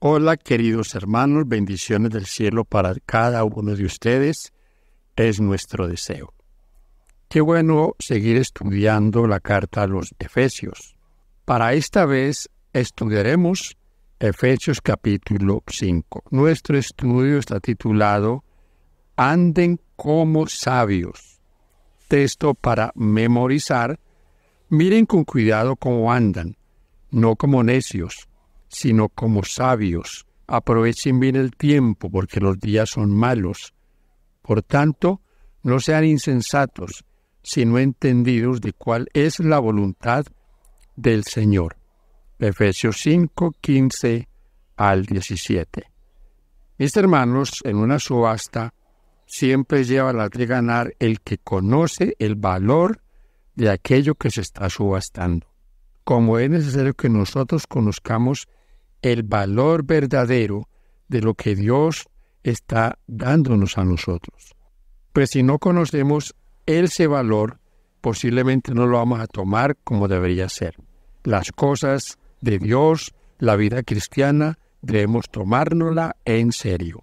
Hola queridos hermanos, bendiciones del cielo para cada uno de ustedes, es nuestro deseo. Qué bueno seguir estudiando la carta a los Efesios. Para esta vez estudiaremos Efesios capítulo 5. Nuestro estudio está titulado Anden como sabios. Texto para memorizar. Miren con cuidado cómo andan, no como necios, sino como sabios. Aprovechen bien el tiempo, porque los días son malos. Por tanto, no sean insensatos, sino entendidos de cuál es la voluntad del Señor. Efesios 5, 15 al 17. Mis hermanos, en una subasta, siempre lleva la de ganar el que conoce el valor de aquello que se está subastando. Como es necesario que nosotros conozcamos el valor verdadero de lo que Dios está dándonos a nosotros. Pues si no conocemos ese valor, posiblemente no lo vamos a tomar como debería ser. Las cosas de Dios, la vida cristiana, debemos tomárnosla en serio.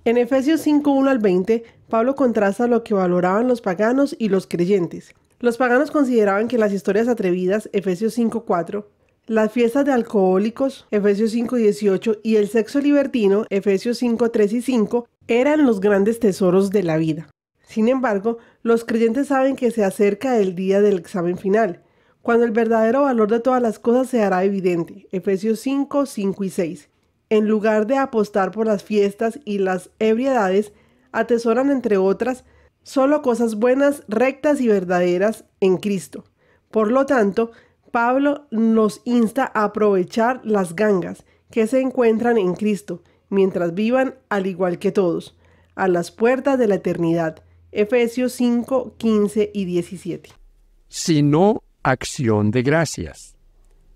En Efesios 5, 1 al 20, Pablo contrasta lo que valoraban los paganos y los creyentes. Los paganos consideraban que las historias atrevidas, Efesios 5, 4, las fiestas de alcohólicos, Efesios 5, 18, y el sexo libertino, Efesios 5, 3 y 5, eran los grandes tesoros de la vida. Sin embargo, los creyentes saben que se acerca el día del examen final, cuando el verdadero valor de todas las cosas se hará evidente, Efesios 5, 5 y 6. En lugar de apostar por las fiestas y las ebriedades, atesoran, entre otras, solo cosas buenas, rectas y verdaderas en Cristo. Por lo tanto, Pablo nos insta a aprovechar las gangas que se encuentran en Cristo, mientras vivan al igual que todos, a las puertas de la eternidad. Efesios 5, 15 y 17. Sino acción de gracias.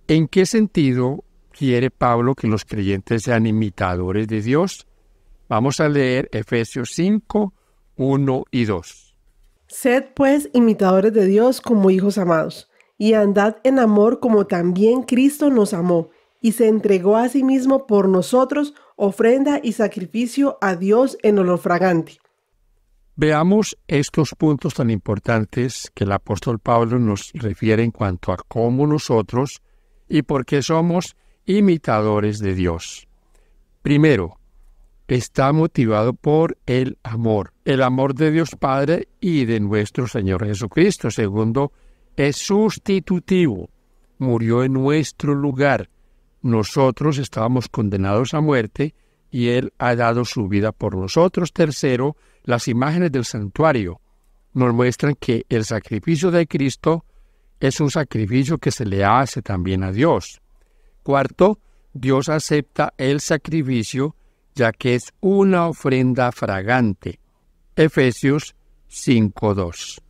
¿En qué sentido quiere Pablo que los creyentes sean imitadores de Dios? Vamos a leer Efesios 5, 1 y 2. Sed pues imitadores de Dios como hijos amados, y andad en amor como también Cristo nos amó, y se entregó a sí mismo por nosotros, ofrenda y sacrificio a Dios en olor fragante. Veamos estos puntos tan importantes que el apóstol Pablo nos refiere en cuanto a cómo nosotros y por qué somos imitadores de Dios. Primero, está motivado por el amor de Dios Padre y de nuestro Señor Jesucristo. Segundo, es sustitutivo, murió en nuestro lugar. Nosotros estábamos condenados a muerte y Él ha dado su vida por nosotros. Tercero, las imágenes del santuario nos muestran que el sacrificio de Cristo es un sacrificio que se le hace también a Dios. Cuarto, Dios acepta el sacrificio ya que es una ofrenda fragante. Efesios 5:2.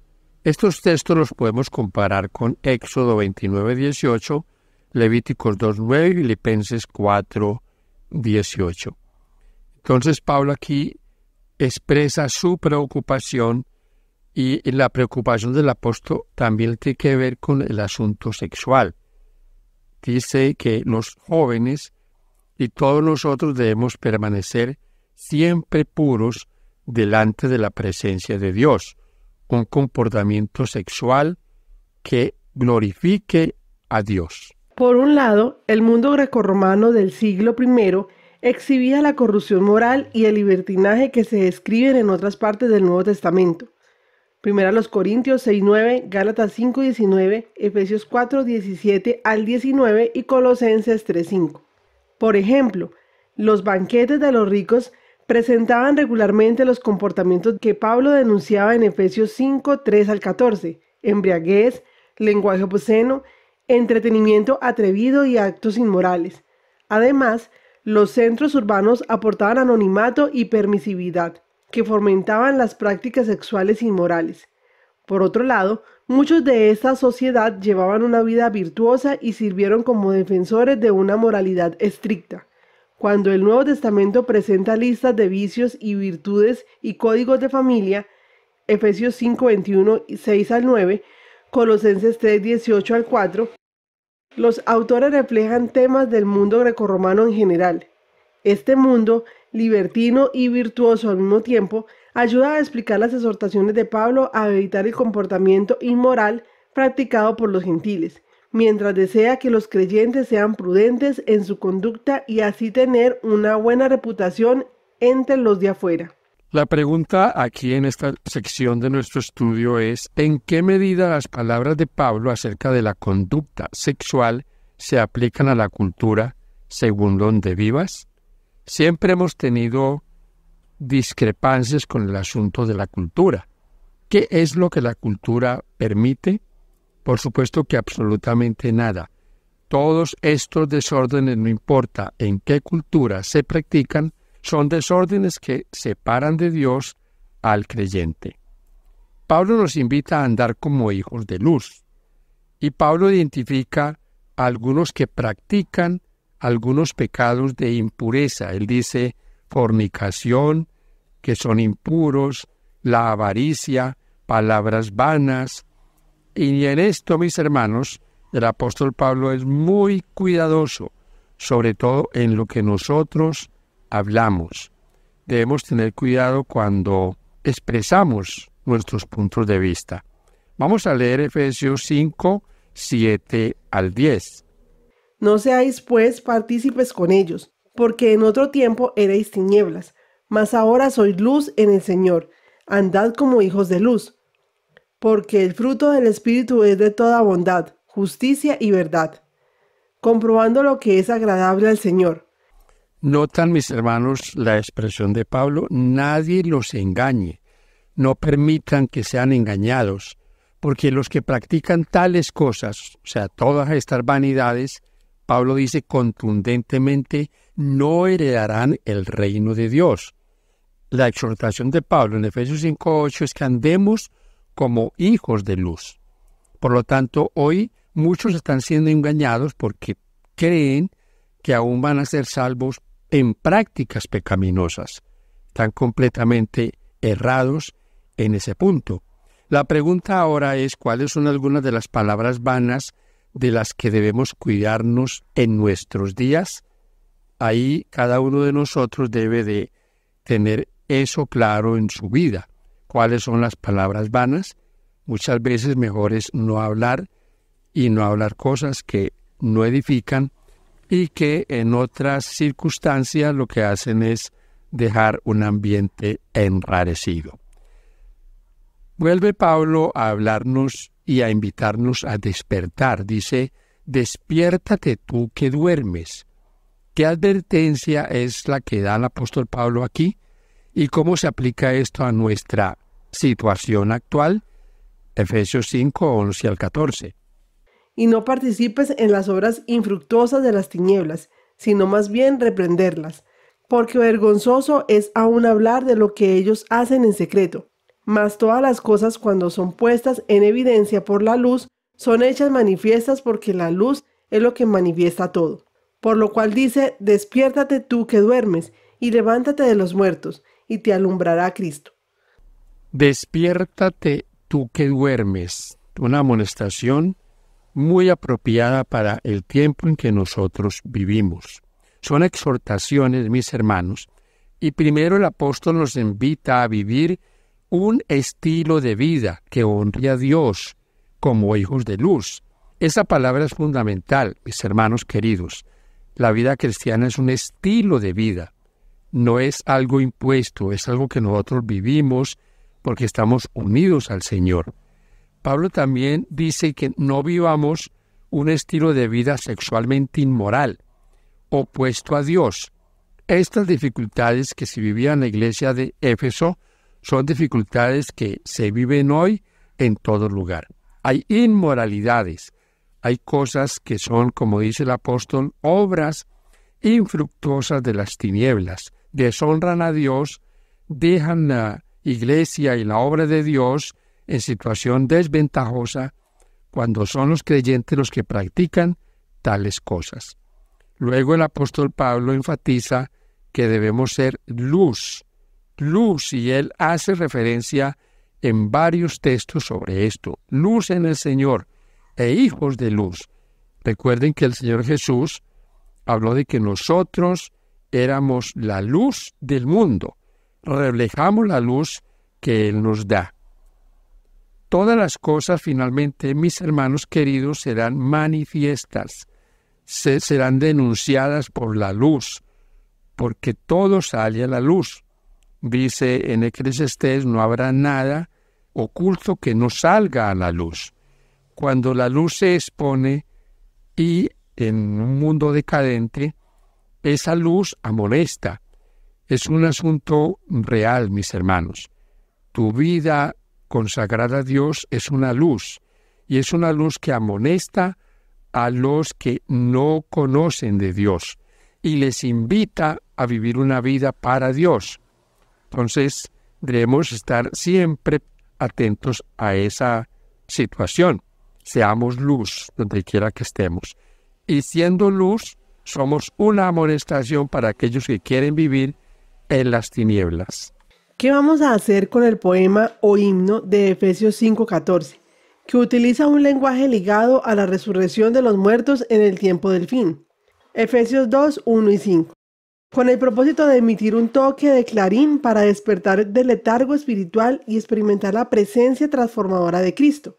Estos textos los podemos comparar con Éxodo 29:18, Levíticos 2:9 y Filipenses 4:18. Entonces Pablo aquí expresa su preocupación y la preocupación del apóstol también tiene que ver con el asunto sexual. Dice que los jóvenes y todos nosotros debemos permanecer siempre puros delante de la presencia de Dios. Un comportamiento sexual que glorifique a Dios. Por un lado, el mundo grecorromano del siglo I exhibía la corrupción moral y el libertinaje que se describen en otras partes del Nuevo Testamento. Primera los Corintios 6:9, Gálatas 5:19, Efesios 4:17 al 19 y Colosenses 3:5. Por ejemplo, los banquetes de los ricos presentaban regularmente los comportamientos que Pablo denunciaba en Efesios 5:3 al 14, embriaguez, lenguaje obsceno, entretenimiento atrevido y actos inmorales. Además, los centros urbanos aportaban anonimato y permisividad, que fomentaban las prácticas sexuales inmorales. Por otro lado, muchos de esta sociedad llevaban una vida virtuosa y sirvieron como defensores de una moralidad estricta. Cuando el Nuevo Testamento presenta listas de vicios y virtudes y códigos de familia, Efesios 5:21 y 6 al 9, Colosenses 3:18 al 4, los autores reflejan temas del mundo grecorromano en general. Este mundo, libertino y virtuoso al mismo tiempo, ayuda a explicar las exhortaciones de Pablo a evitar el comportamiento inmoral practicado por los gentiles, mientras desea que los creyentes sean prudentes en su conducta y así tener una buena reputación entre los de afuera. La pregunta aquí en esta sección de nuestro estudio es: ¿en qué medida las palabras de Pablo acerca de la conducta sexual se aplican a la cultura según donde vivas? Siempre hemos tenido discrepancias con el asunto de la cultura. ¿Qué es lo que la cultura permite? Por supuesto que absolutamente nada. Todos estos desórdenes, no importa en qué cultura se practican, son desórdenes que separan de Dios al creyente. Pablo nos invita a andar como hijos de luz. Y Pablo identifica a algunos que practican algunos pecados de impureza. Él dice fornicación, que son impuros, la avaricia, palabras vanas. Y en esto, mis hermanos, el apóstol Pablo es muy cuidadoso, sobre todo en lo que nosotros hablamos. Debemos tener cuidado cuando expresamos nuestros puntos de vista. Vamos a leer Efesios 5, 7 al 10. No seáis, pues, partícipes con ellos, porque en otro tiempo erais tinieblas, mas ahora sois luz en el Señor. Andad como hijos de luz. Porque el fruto del Espíritu es de toda bondad, justicia y verdad, comprobando lo que es agradable al Señor. Notan, mis hermanos, la expresión de Pablo: nadie los engañe. No permitan que sean engañados, porque los que practican tales cosas, o sea, todas estas vanidades, Pablo dice contundentemente, no heredarán el reino de Dios. La exhortación de Pablo en Efesios 5:8 es que andemos como hijos de luz. Por lo tanto, hoy muchos están siendo engañados porque creen que aún van a ser salvos en prácticas pecaminosas. Están completamente errados en ese punto. La pregunta ahora es: ¿cuáles son algunas de las palabras vanas de las que debemos cuidarnos en nuestros días? Ahí cada uno de nosotros debe de tener eso claro en su vida. ¿Cuáles son las palabras vanas? Muchas veces mejor es no hablar y no hablar cosas que no edifican y que en otras circunstancias lo que hacen es dejar un ambiente enrarecido. Vuelve Pablo a hablarnos y a invitarnos a despertar. Dice: despiértate tú que duermes. ¿Qué advertencia es la que da el apóstol Pablo aquí? ¿Y cómo se aplica esto a nuestra situación actual? Efesios 5, 11 al 14. Y no participes en las obras infructuosas de las tinieblas, sino más bien reprenderlas, porque vergonzoso es aún hablar de lo que ellos hacen en secreto. Mas todas las cosas, cuando son puestas en evidencia por la luz, son hechas manifiestas, porque la luz es lo que manifiesta todo. Por lo cual dice: despiértate tú que duermes, y levántate de los muertos, y te alumbrará Cristo. Despiértate tú que duermes. Una amonestación muy apropiada para el tiempo en que nosotros vivimos. Son exhortaciones, mis hermanos, y primero el apóstol nos invita a vivir un estilo de vida que honre a Dios como hijos de luz. Esa palabra es fundamental, mis hermanos queridos. La vida cristiana es un estilo de vida, no es algo impuesto, es algo que nosotros vivimos porque estamos unidos al Señor. Pablo también dice que no vivamos un estilo de vida sexualmente inmoral, opuesto a Dios. Estas dificultades que se vivían en la iglesia de Éfeso son dificultades que se viven hoy en todo lugar. Hay inmoralidades, hay cosas que son, como dice el apóstol, obras infructuosas de las tinieblas. Deshonran a Dios, dejan la iglesia y la obra de Dios en situación desventajosa cuando son los creyentes los que practican tales cosas. Luego el apóstol Pablo enfatiza que debemos ser luz, y él hace referencia en varios textos sobre esto. Luz en el Señor e hijos de luz. Recuerden que el Señor Jesús habló de que nosotros éramos la luz del mundo. Reflejamos la luz que Él nos da. Todas las cosas finalmente, mis hermanos queridos, serán manifiestas, serán denunciadas por la luz, porque todo sale a la luz. Dice en Eclesiastés, no habrá nada oculto que no salga a la luz. Cuando la luz se expone y en un mundo decadente, esa luz amonesta. Es un asunto real, mis hermanos. Tu vida consagrada a Dios es una luz, y es una luz que amonesta a los que no conocen de Dios y les invita a vivir una vida para Dios. Entonces, debemos estar siempre atentos a esa situación. Seamos luz donde quiera que estemos. Y siendo luz, somos una amonestación para aquellos que quieren vivir en las tinieblas. ¿Qué vamos a hacer con el poema o himno de Efesios 5:14, que utiliza un lenguaje ligado a la resurrección de los muertos en el tiempo del fin? Efesios 2:1 y 5. Con el propósito de emitir un toque de clarín para despertar del letargo espiritual y experimentar la presencia transformadora de Cristo.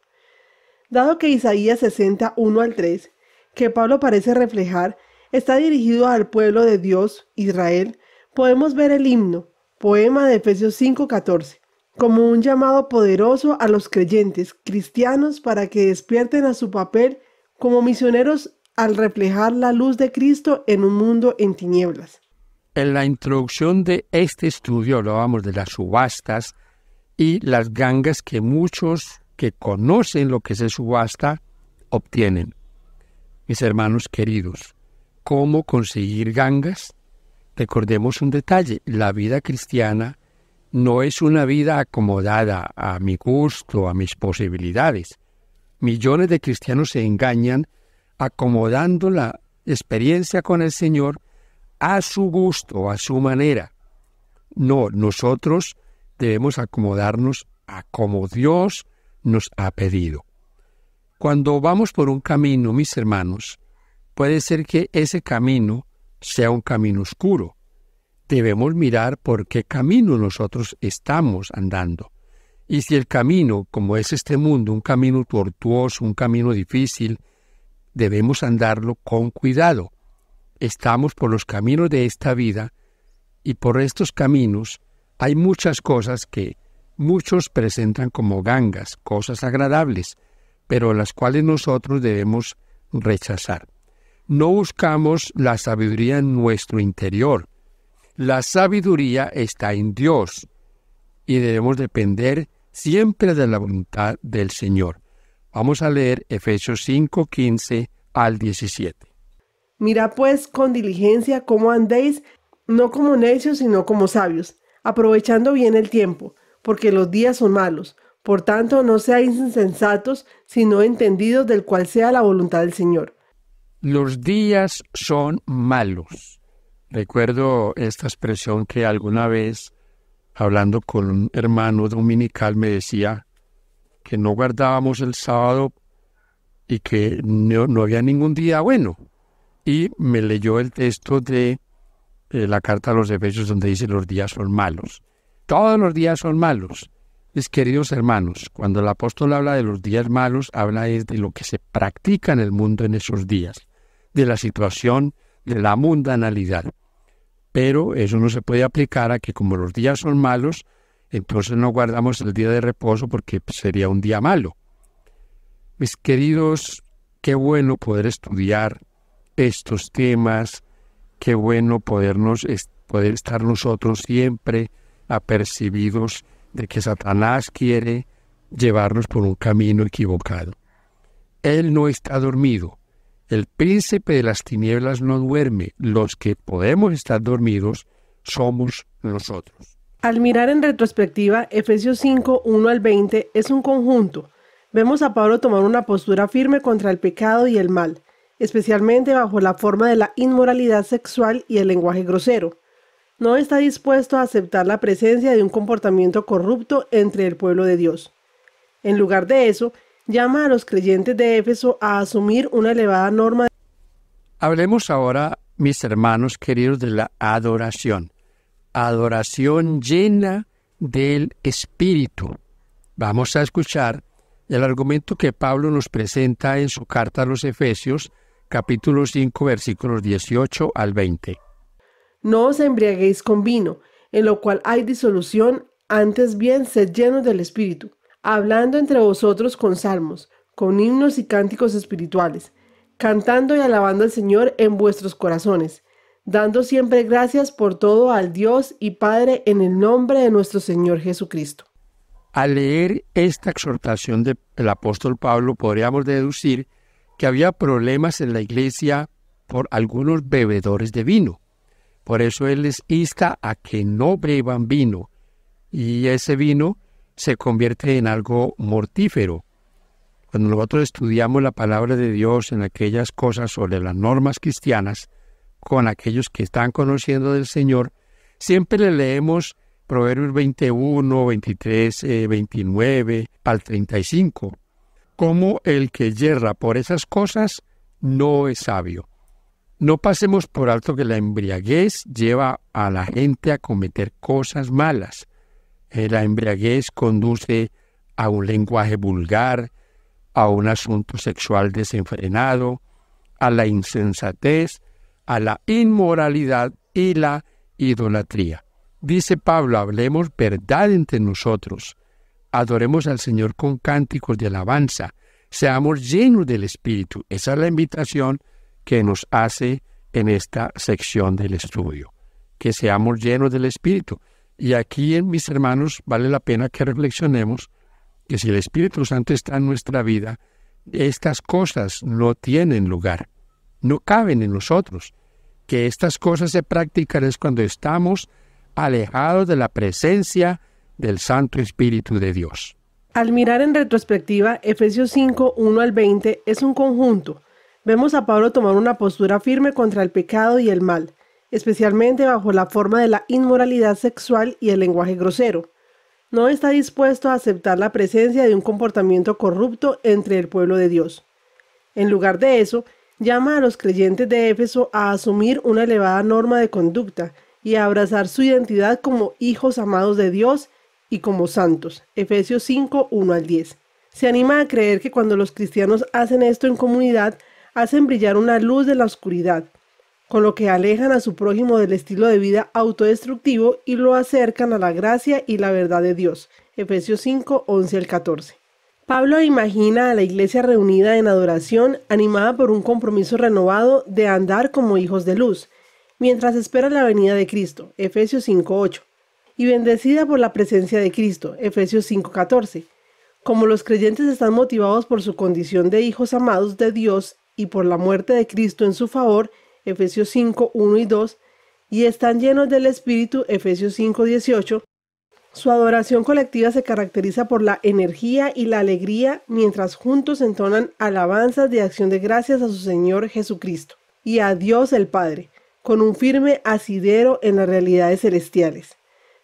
Dado que Isaías 60:1-3, que Pablo parece reflejar, está dirigido al pueblo de Dios, Israel, podemos ver el himno, poema de Efesios 5:14, como un llamado poderoso a los creyentes cristianos para que despierten a su papel como misioneros al reflejar la luz de Cristo en un mundo en tinieblas. En la introducción de este estudio hablábamos de las subastas y las gangas que muchos que conocen lo que es subasta obtienen. Mis hermanos queridos, ¿cómo conseguir gangas? Recordemos un detalle, la vida cristiana no es una vida acomodada a mi gusto, a mis posibilidades. Millones de cristianos se engañan acomodando la experiencia con el Señor a su gusto, a su manera. No, nosotros debemos acomodarnos a como Dios nos ha pedido. Cuando vamos por un camino, mis hermanos, puede ser que ese camino sea un camino oscuro. Debemos mirar por qué camino nosotros estamos andando. Y si el camino, como es este mundo, un camino tortuoso, un camino difícil, debemos andarlo con cuidado. Estamos por los caminos de esta vida y por estos caminos hay muchas cosas que muchos presentan como gangas, cosas agradables, pero las cuales nosotros debemos rechazar. No buscamos la sabiduría en nuestro interior. La sabiduría está en Dios y debemos depender siempre de la voluntad del Señor. Vamos a leer Efesios 5:15-17. Mirad pues con diligencia cómo andéis, no como necios, sino como sabios, aprovechando bien el tiempo, porque los días son malos. Por tanto, no seáis insensatos, sino entendidos del cual sea la voluntad del Señor. Los días son malos. Recuerdo esta expresión que alguna vez, hablando con un hermano dominical, me decía que no guardábamos el sábado y que no había ningún día bueno. Y me leyó el texto de la carta a los Efesios donde dice los días son malos. Todos los días son malos. Mis queridos hermanos, cuando el apóstol habla de los días malos, habla de lo que se practica en el mundo en esos días, de la situación, de la mundanalidad. Pero eso no se puede aplicar a que como los días son malos, entonces no guardamos el día de reposo porque sería un día malo. Mis queridos, qué bueno poder estudiar estos temas, qué bueno poder estar nosotros siempre apercibidos de que Satanás quiere llevarnos por un camino equivocado. Él no está dormido. El príncipe de las tinieblas no duerme. Los que podemos estar dormidos somos nosotros. Al mirar en retrospectiva, Efesios 5:1-20 es un conjunto. Vemos a Pablo tomar una postura firme contra el pecado y el mal, especialmente bajo la forma de la inmoralidad sexual y el lenguaje grosero. No está dispuesto a aceptar la presencia de un comportamiento corrupto entre el pueblo de Dios. En lugar de eso, llama a los creyentes de Éfeso a asumir una elevada norma. Hablemos ahora, mis hermanos queridos, de la adoración. Adoración llena del Espíritu. Vamos a escuchar el argumento que Pablo nos presenta en su carta a los Efesios, capítulo 5, versículos 18 al 20. No os embriaguéis con vino, en lo cual hay disolución, antes bien sed llenos del Espíritu, hablando entre vosotros con salmos, con himnos y cánticos espirituales, cantando y alabando al Señor en vuestros corazones, dando siempre gracias por todo al Dios y Padre en el nombre de nuestro Señor Jesucristo. Al leer esta exhortación del apóstol Pablo, podríamos deducir que había problemas en la iglesia por algunos bebedores de vino. Por eso él les insta a que no beban vino, y ese vino se convierte en algo mortífero. Cuando nosotros estudiamos la palabra de Dios en aquellas cosas sobre las normas cristianas, con aquellos que están conociendo del Señor, siempre le leemos Proverbios 21, 23, 29 al 35. Como el que yerra por esas cosas no es sabio. No pasemos por alto que la embriaguez lleva a la gente a cometer cosas malas. La embriaguez conduce a un lenguaje vulgar, a un asunto sexual desenfrenado, a la insensatez, a la inmoralidad y la idolatría. Dice Pablo, hablemos verdad entre nosotros, adoremos al Señor con cánticos de alabanza, seamos llenos del Espíritu. Esa es la invitación que nos hace en esta sección del estudio, que seamos llenos del Espíritu. Y aquí, mis hermanos, vale la pena que reflexionemos que si el Espíritu Santo está en nuestra vida, estas cosas no tienen lugar, no caben en nosotros. Que estas cosas se practican es cuando estamos alejados de la presencia del Santo Espíritu de Dios. Al mirar en retrospectiva, Efesios 5, 1 al 20 es un conjunto. Vemos a Pablo tomar una postura firme contra el pecado y el mal, especialmente bajo la forma de la inmoralidad sexual y el lenguaje grosero. No está dispuesto a aceptar la presencia de un comportamiento corrupto entre el pueblo de Dios. En lugar de eso, llama a los creyentes de Éfeso a asumir una elevada norma de conducta y a abrazar su identidad como hijos amados de Dios y como santos. Efesios 5, 1 al 10. Se anima a creer que cuando los cristianos hacen esto en comunidad, hacen brillar una luz de la oscuridad, con lo que alejan a su prójimo del estilo de vida autodestructivo y lo acercan a la gracia y la verdad de Dios. Efesios 5, 11 al 14. Pablo imagina a la iglesia reunida en adoración, animada por un compromiso renovado de andar como hijos de luz, mientras espera la venida de Cristo, Efesios 5:8, y bendecida por la presencia de Cristo, Efesios 5:14. Como los creyentes están motivados por su condición de hijos amados de Dios y por la muerte de Cristo en su favor, Efesios 5:1 y 2, y están llenos del Espíritu, Efesios 5:18, su adoración colectiva se caracteriza por la energía y la alegría mientras juntos entonan alabanzas de acción de gracias a su Señor Jesucristo y a Dios el Padre, con un firme asidero en las realidades celestiales.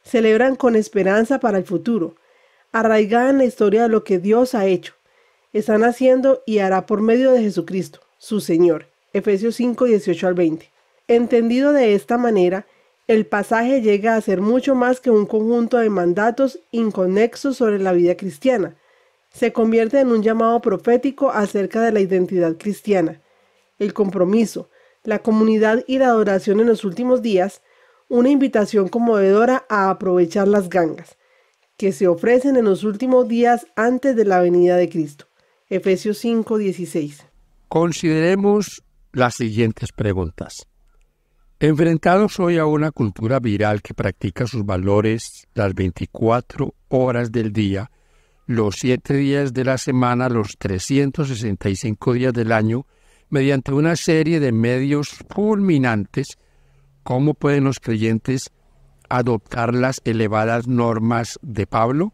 Celebran con esperanza para el futuro, arraigada en la historia de lo que Dios ha hecho, están haciendo y hará por medio de Jesucristo, su Señor. Efesios 5, 18 al 20. Entendido de esta manera, el pasaje llega a ser mucho más que un conjunto de mandatos inconexos sobre la vida cristiana. Se convierte en un llamado profético acerca de la identidad cristiana, el compromiso, la comunidad y la adoración en los últimos días, una invitación conmovedora a aprovechar las gangas que se ofrecen en los últimos días antes de la venida de Cristo. Efesios 5, 16. Consideremos las siguientes preguntas. Enfrentados hoy a una cultura viral que practica sus valores las 24 horas del día, los 7 días de la semana, los 365 días del año, mediante una serie de medios fulminantes, ¿cómo pueden los creyentes adoptar las elevadas normas de Pablo,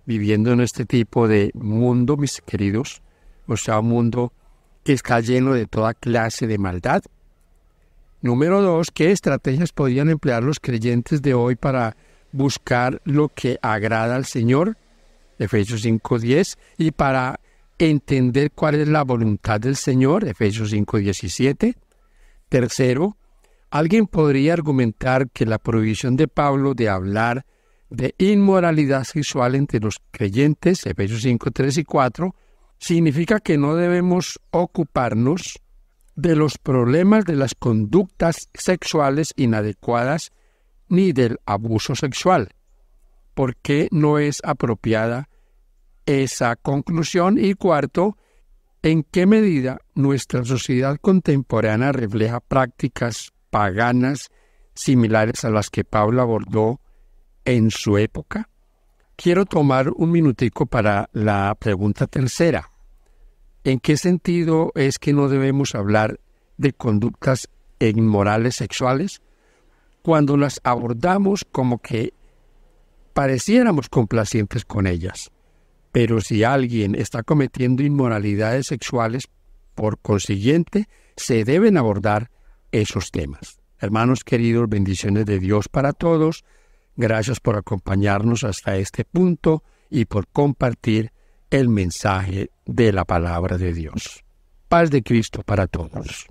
viviendo en este tipo de mundo, mis queridos? O sea, un mundo que está lleno de toda clase de maldad. Número 2, ¿qué estrategias podrían emplear los creyentes de hoy para buscar lo que agrada al Señor? Efesios 5:10. Y para entender cuál es la voluntad del Señor, Efesios 5:17. Tercero, Alguien podría argumentar que la prohibición de Pablo de hablar de inmoralidad sexual entre los creyentes, Efesios 5, 3 y 4, significa que no debemos ocuparnos de los problemas de las conductas sexuales inadecuadas ni del abuso sexual, porque no es apropiada esa conclusión. Y cuarto, ¿en qué medida nuestra sociedad contemporánea refleja prácticas paganas similares a las que Pablo abordó en su época? Quiero tomar un minutico para la pregunta tercera. ¿En qué sentido es que no debemos hablar de conductas inmorales sexuales cuando las abordamos como que pareciéramos complacientes con ellas? Pero si alguien está cometiendo inmoralidades sexuales, por consiguiente, se deben abordar esos temas. Hermanos queridos, bendiciones de Dios para todos. Gracias por acompañarnos hasta este punto y por compartir el mensaje de la palabra de Dios. Paz de Cristo para todos.